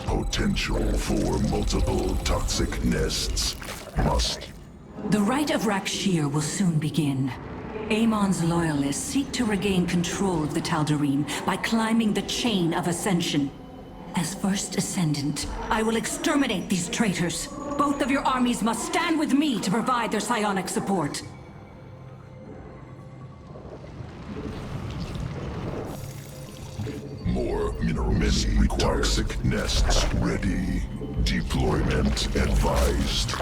Potential for multiple toxic nests. Must. The Rite of Rakshir will soon begin. Amon's loyalists seek to regain control of the Tal'Darim by climbing the chain of Ascension. As First Ascendant, I will exterminate these traitors. Both of your armies must stand with me to provide their psionic support. More minerals required. Toxic nests ready. Deployment advised.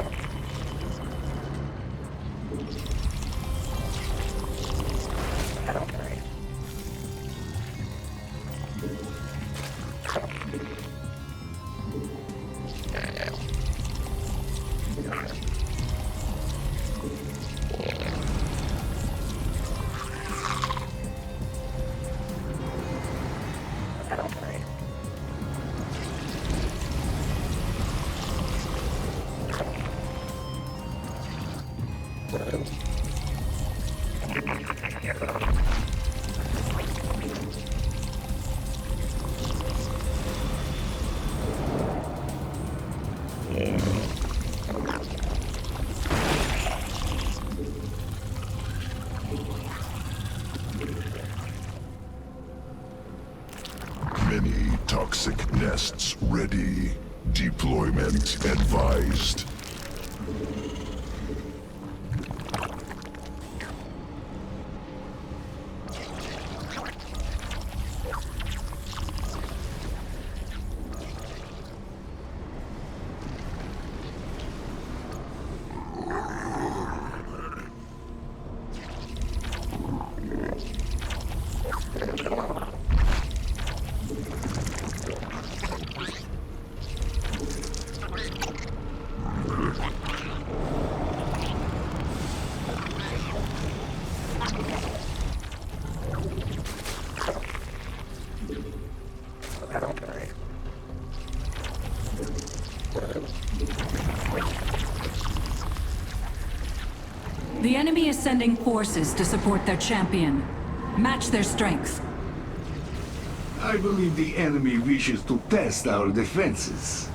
Many toxic nests ready. Deployment advised. The enemy is sending forces to support their champion. Match their strength. I believe the enemy wishes to test our defenses.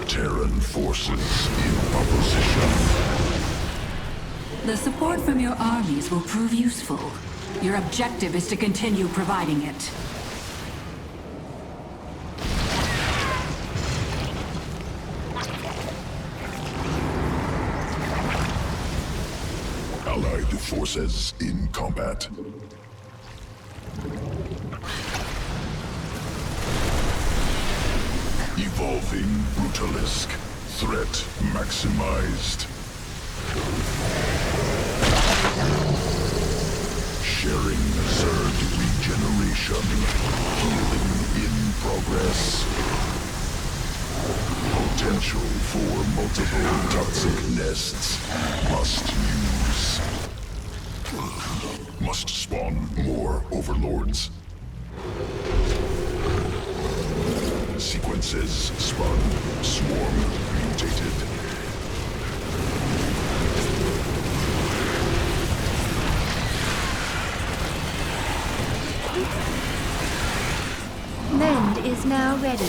Terran forces in opposition. The support from your armies will prove useful. Your objective is to continue providing it. Allied forces in combat. Evolving Brutalisk. Threat maximized. Sharing Zerd regeneration. Healing in progress. Potential for multiple toxic nests. Must use. Must spawn more overlords. Sequences spun. Swarm mutated. Mend is now ready.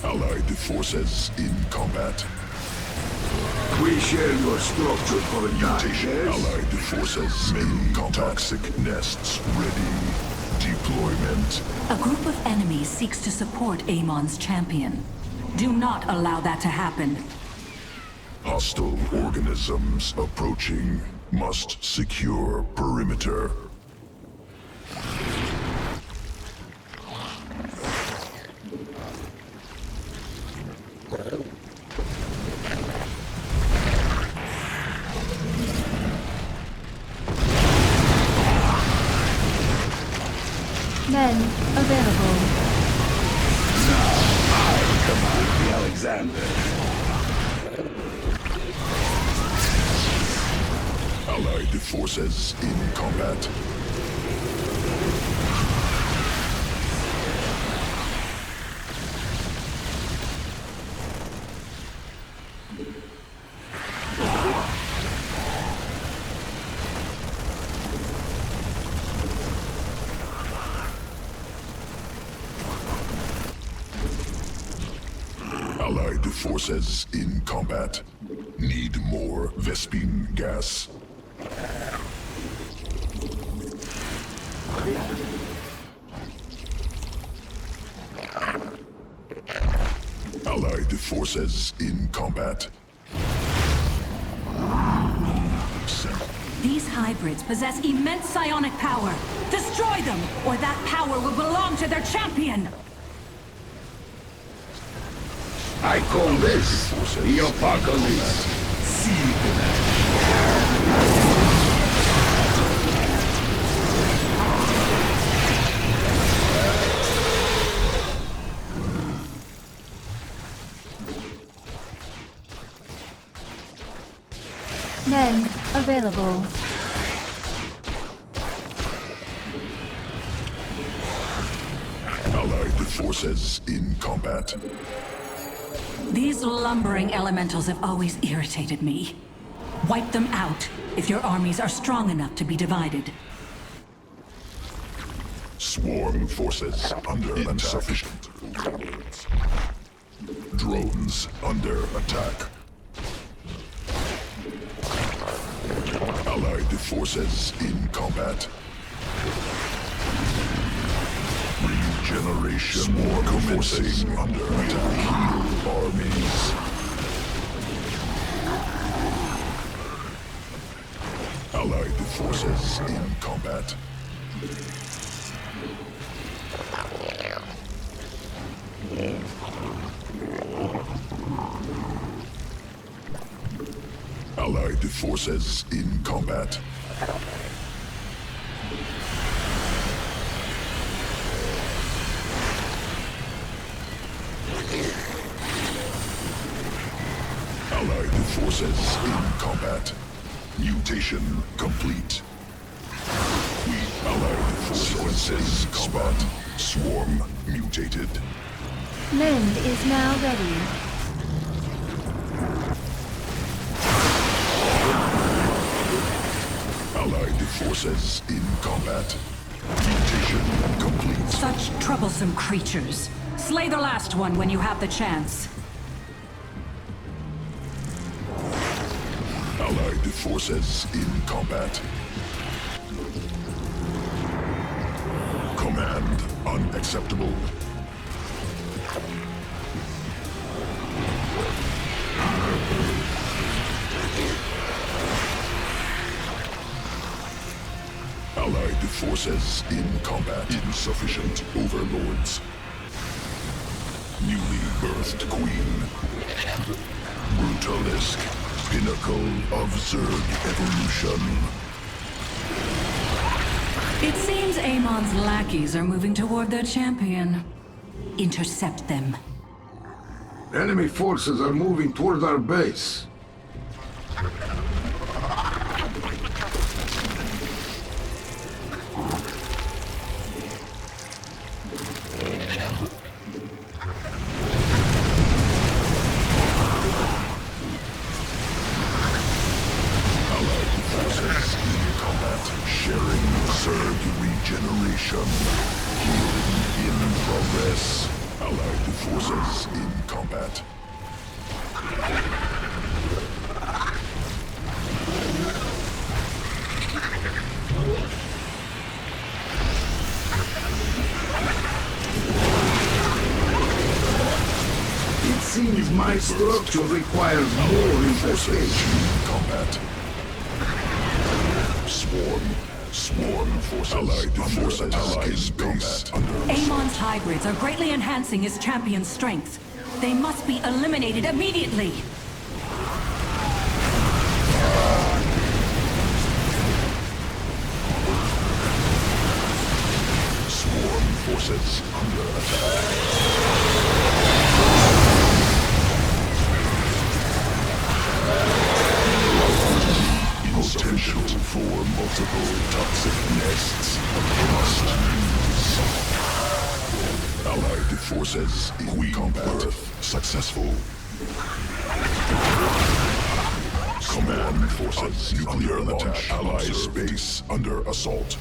Allied forces in combat. We share your structure for Mutation. Allied forces in toxic nests ready. Deployment. A group of enemies seeks to support Amon's champion. Do not allow that to happen. Hostile organisms approaching. Must secure perimeter. Men available. Now, I command the Alexander. Allied forces in combat. Allied forces in combat. Need more vespene gas. Allied forces in combat. These hybrids possess immense psionic power. Destroy them, or that power will belong to their champion! I call this the apocalypse. See Men available. Allied forces in combat. These lumbering elementals have always irritated me. Wipe them out if your armies are strong enough to be divided. Swarm forces under insufficient. Drones under attack. Allied forces in combat. Regeneration. Swarm commencing under attack. Heal armies. Allied forces in combat. Allied forces in combat. Allied forces in combat. Mutation complete. We allied forces in combat. Swarm mutated. Lend is now ready. Allied forces in combat. Mutation complete. Such troublesome creatures. Slay the last one when you have the chance. Allied forces in combat. Command unacceptable. Allied forces in combat. Insufficient overlords. Newly birthed queen. Brutalisk. Pinnacle of Zerg evolution. It seems Amon's lackeys are moving toward their champion. Intercept them. Enemy forces are moving toward our base. Sharing Zerg regeneration. Healing in progress. Allied forces in combat. It seems my structure requires more infestation. Combat. Swarm forces. Allied forces. Allied base under Amon's hybrids are greatly enhancing his champion's strength. They must be eliminated immediately. Swarm forces under attack. Potential for multiple toxic nests must use. Allied forces in combat. Successful. Command forces nuclear attack. Allies base under assault.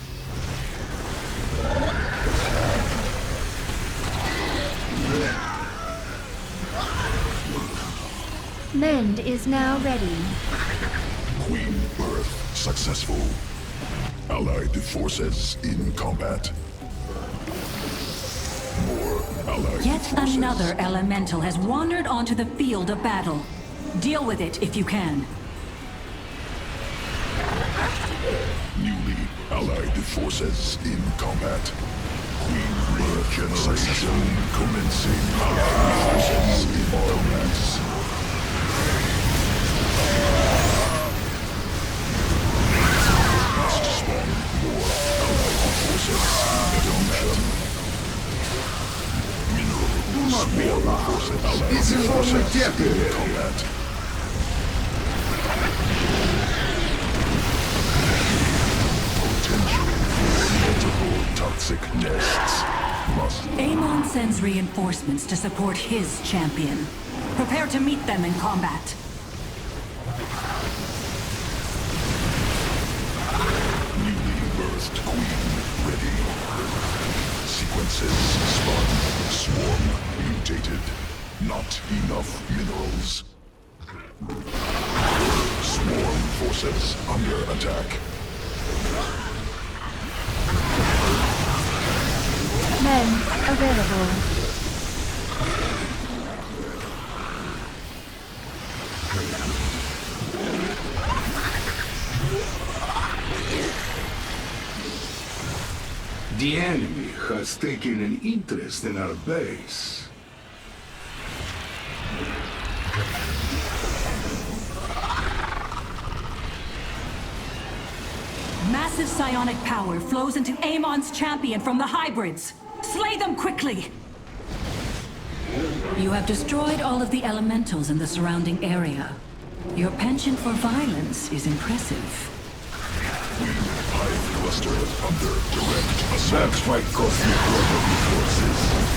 Mend is now ready. Queen birth successful. Allied forces in combat. More allied Yet forces. another elemental has wandered onto the field of battle. Deal with it if you can. Newly allied forces in combat. Queen regeneration commencing. Allied forces in combat. Must spawn more allied forces in junction. Mineral Do not be swarm alarmed. forces. Allied This is only forces in temporary. combat. Potential for multiple toxic nests. Must Amon sends reinforcements to support his champion. Prepare to meet them in combat. newly birthed queen ready. Sequences spun. Swarm mutated. Not enough minerals. Swarm forces under attack. Mend available. The enemy has taken an interest in our base. Massive psionic power flows into Amon's champion from the hybrids. Slay them quickly! You have destroyed all of the elementals in the surrounding area. Your penchant for violence is impressive. Hive cluster under direct assault. That's why cosmic weapon forces.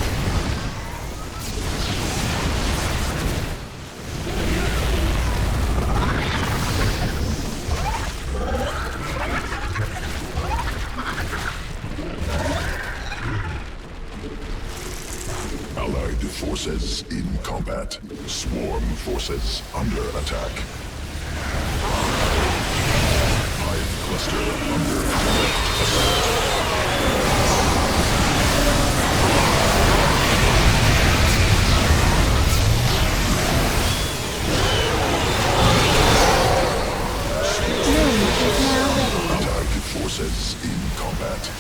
Allied forces in combat. Swarm forces under attack. Hive cluster under direct assault. Mend is now ready. Allied forces in combat.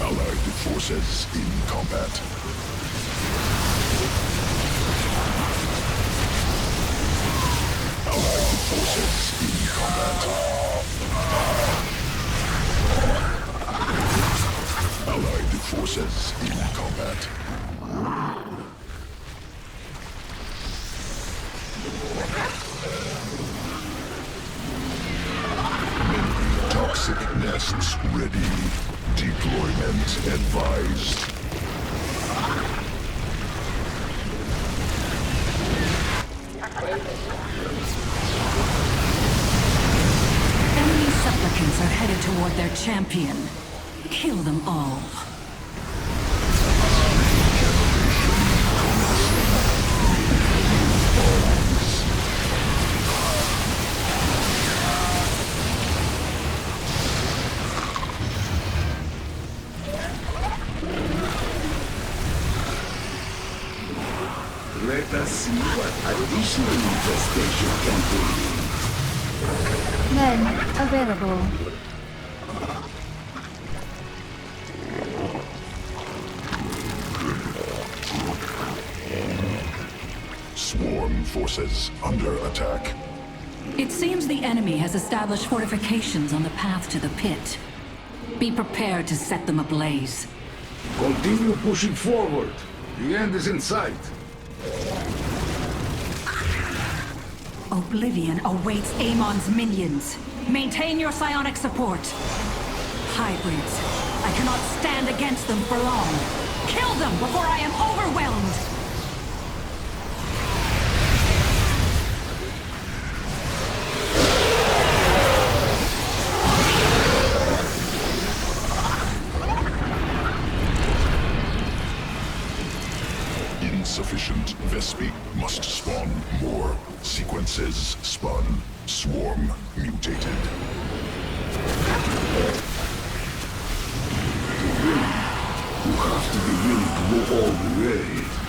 Allied forces in combat. Allied forces in combat. Allied forces in combat. Toxic nests ready. Deployment advised. Enemy supplicants are headed toward their champion. Kill them all. us see what additional infestation can bring. Men available. Swarm forces under attack. It seems the enemy has established fortifications on the path to the pit. Be prepared to set them ablaze. Continue pushing forward. The end is in sight. Oblivion awaits Amon's minions. Maintain your psionic support. Hybrids. I cannot stand against them for long. Kill them before I am overwhelmed! Insufficient vespene must spawn more. Sequences spun. Swarm mutated. You have to be willing to go all the way.